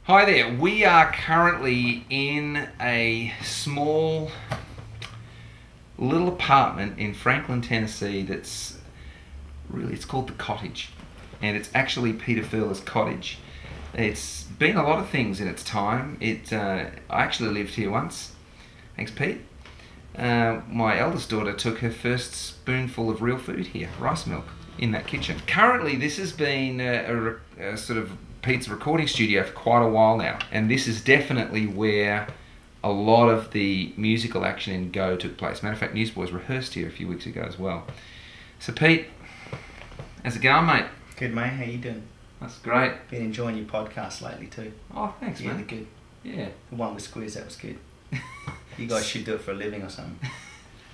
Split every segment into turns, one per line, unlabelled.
Hi there, we are currently in a small little apartment in Franklin, Tennessee that's it's called The Cottage, and it's actually Peter Furler's cottage. It's been a lot of things in its time. I actually lived here once. Thanks, Pete. My eldest daughter took her first spoonful of real food here, rice milk, in that kitchen. Currently, this has been a sort of Pete's recording studio for quite a while now, and this is definitely where a lot of the musical action in Go took place. Matter of fact, Newsboys rehearsed here a few weeks ago as well. So Pete, how's it going, mate?
Good, mate. How you doing?
That's great.
Been enjoying your podcast lately too.
Oh, thanks,
yeah,
mate.
They're good.
Yeah.
The one with Squiz, that was good. You guys should do it for a living or something.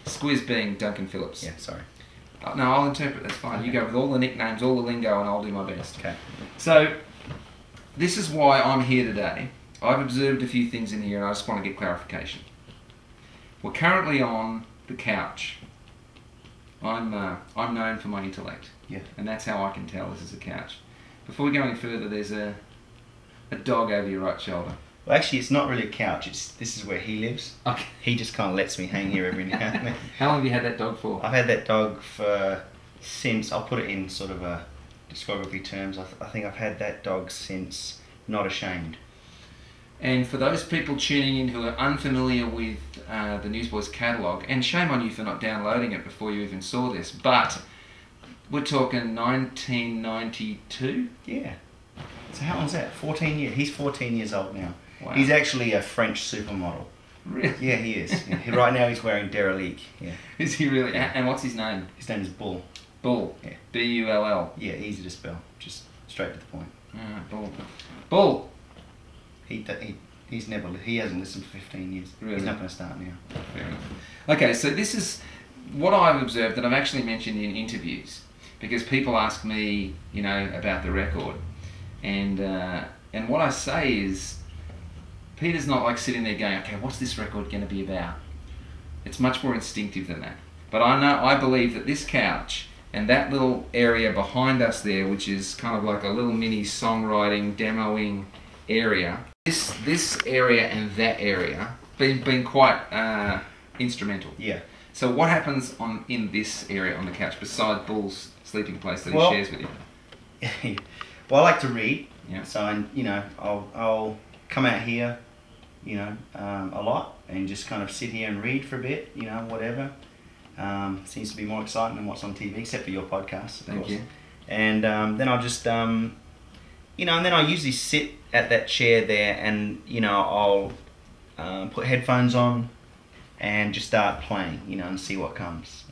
Squiz being Duncan Phillips.
Yeah, sorry.
No, I'll interpret, that's fine. Okay. You go with all the nicknames, all the lingo, and I'll do my best.
Okay.
So, this is why I'm here today. I've observed a few things in here and I just want to get clarification. We're currently on the couch. I'm known for my intellect.
Yeah.
And that's how I can tell this is a couch. Before we go any further, there's a dog over your right shoulder.
Well, actually, it's not really a couch. This is where he lives.
Okay.
He just kind of lets me hang here every now and then.
How long have you had that dog for?
I've had that dog since, I'll put it in sort of a discography terms, I think I've had that dog since Not Ashamed.
And for those people tuning in who are unfamiliar with the Newsboys catalogue, and shame on you for not downloading it before you even saw this, but we're talking 1992?
Yeah. So how long's that? 14 years. He's 14 years old now.
Wow.
He's actually a French supermodel.
Really?
Yeah, he is. Yeah. Right now he's wearing Derelique. Yeah.
Is he really? Yeah. And what's his name?
His name is Bull.
Bull.
Yeah.
B-U-L-L.
Yeah, easy to spell. Just straight to the point.
Bull. Bull.
He hasn't listened for 15 years.
Really?
He's not going to start now.
Fair enough. Okay, so this is what I've observed that I've actually mentioned in interviews, because people ask me, about the record, and what I say is, Peter's not like sitting there going, okay, what's this record going to be about? It's much more instinctive than that. But I believe that this couch and that little area behind us there, which is kind of like a little mini songwriting, demoing area, this area and that area been quite instrumental.
Yeah. So
what happens in this area on the couch besides Bull's sleeping place that he shares with you?
Well, I like to read.
Yeah.
So I'll come out here, a lot, and just kind of sit here and read for a bit, whatever. Seems to be more exciting than what's on TV, except for your podcast, of
Thank
course.
you.
And then I'll just, and then I usually sit at that chair there, and I'll put headphones on and just start playing, and see what comes.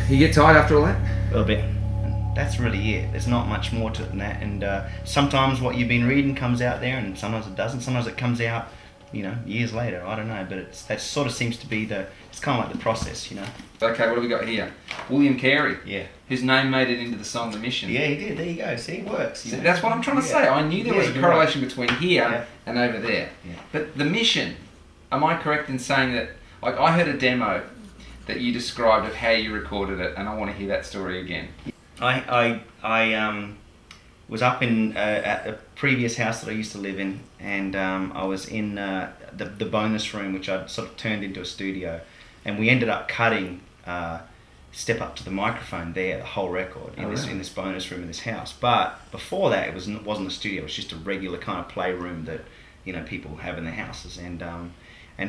You get tired after all that?
A little bit. That's really it. There's not much more to it than that. And sometimes what you've been reading comes out there, and sometimes it doesn't. Sometimes it comes out, years later. I don't know, but that sort of seems to be it's kind of like the process,
Okay, what have we got here? William Carey.
Yeah.
Whose name made it into the song The Mission.
Yeah, he did. There you go. See, it works.
See, that's what I'm trying to say. I knew there was a correlation between here and over there.
Yeah.
But The Mission, am I correct in saying that, like, I heard a demo that you described of how you recorded it, and I want to hear that story again.
I was up in at the previous house that I used to live in, and I was in the bonus room, which I'd sort of turned into a studio, and we ended up cutting Step Up to the Microphone there, the whole record, in this bonus room in this house. But before that, it wasn't a studio. It was just a regular kind of playroom that people have in their houses, and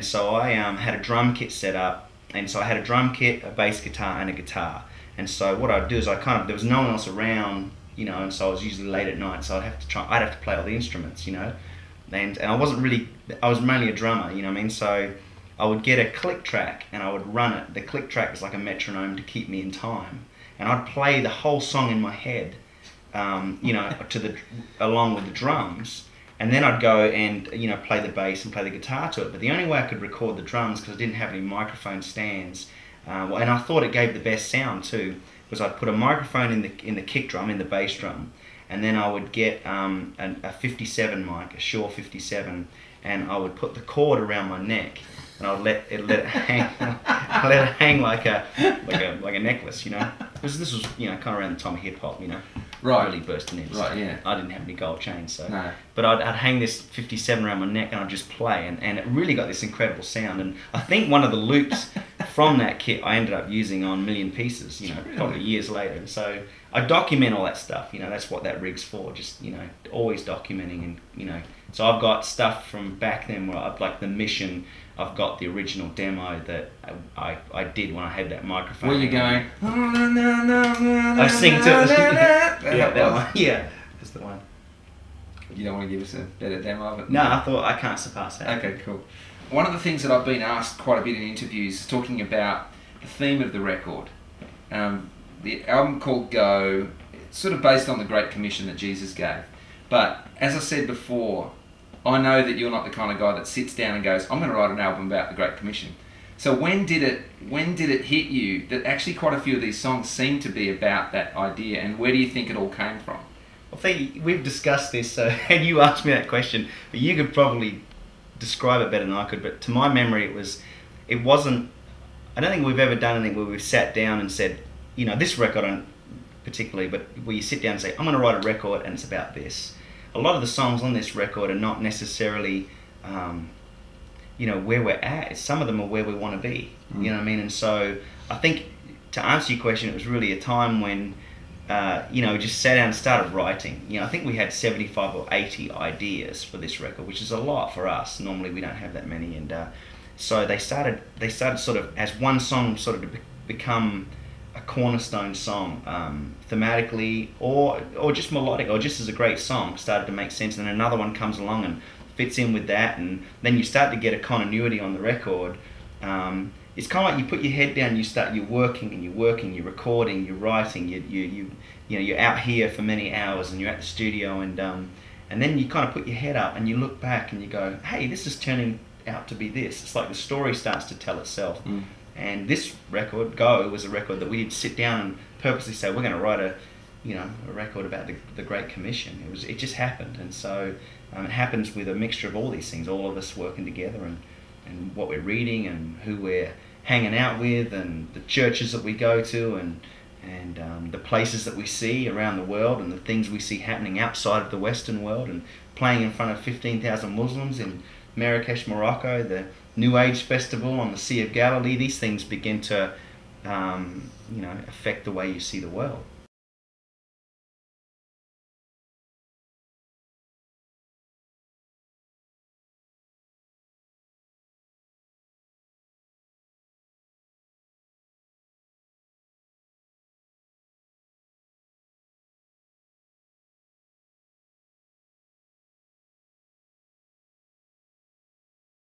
so I had a drum kit set up. And so I had a drum kit, a bass guitar, and a guitar. And so what I'd do is there was no one else around, and so I was usually late at night, so I'd have to play all the instruments, and I was mainly a drummer, so I would get a click track and I would run it. The click track is like a metronome to keep me in time. And I'd play the whole song in my head, along with the drums. And then I'd go and play the bass and play the guitar to it. But the only way I could record the drums, because I didn't have any microphone stands, and I thought it gave the best sound too, was I'd put a microphone in the kick drum, in the bass drum, and then I would get a 57 mic, a Shure 57, and I would put the cord around my neck, and I would let it hang, let it hang like a necklace, Because this was kind of around the time of hip hop,
Right.
Really bursting in.
Right, yeah.
I didn't have any gold chains, so.
No.
But I'd hang this 57 around my neck and I'd just play, and it really got this incredible sound. And I think one of the loops from that kit I ended up using on Million Pieces,
Really?
probably years later. And so I document all that stuff, that's what that rig's for, just, always documenting. And, so I've got stuff from back then where I've, like the Mission, I've got the original demo that I did when I had that microphone.
Were you going?
I sing to it. Yeah, that one. Yeah, that's the one.
You don't want to give us a better demo of it?
No, I thought I can't surpass that.
Okay, cool. One of the things that I've been asked quite a bit in interviews is talking about the theme of the record. The album called Go, it's sort of based on the Great Commission that Jesus gave. But as I said before, I know that you're not the kind of guy that sits down and goes, I'm going to write an album about the Great Commission. So when did it hit you that actually quite a few of these songs seem to be about that idea, and where do you think it all came from?
I think we've discussed this, and you asked me that question, but you could probably describe it better than I could. But to my memory, it wasn't. I don't think we've ever done anything where we've sat down and said, this record, on particularly, but where you sit down and say, I'm going to write a record and it's about this. A lot of the songs on this record are not necessarily, where we're at. Some of them are where we want to be. You know what I mean? And so I think, to answer your question, it was really a time when, we just sat down and started writing. I think we had 75 or 80 ideas for this record, which is a lot for us. Normally we don't have that many. And so they started sort of, as one song sort of to become a cornerstone song, thematically or just melodic, or just as a great song, started to make sense. And then another one comes along and fits in with that, and then you start to get a continuity on the record. It's kind of like you put your head down, you're working, you're recording, you're writing, you're out here for many hours, and you're at the studio, and then you kind of put your head up and you look back and you go, hey, this is turning out to be this. It's like the story starts to tell itself. And this record, Go, was a record that we did sit down and purposely say, we're going to write a record about the Great Commission. It just happened. And so it happens with a mixture of all these things, all of us working together, and what we're reading, and who we're hanging out with, and the churches that we go to, and the places that we see around the world, and the things we see happening outside of the Western world, and playing in front of 15,000 Muslims in Marrakesh, Morocco, the New Age Festival on the Sea of Galilee. These things begin to affect the way you see the world.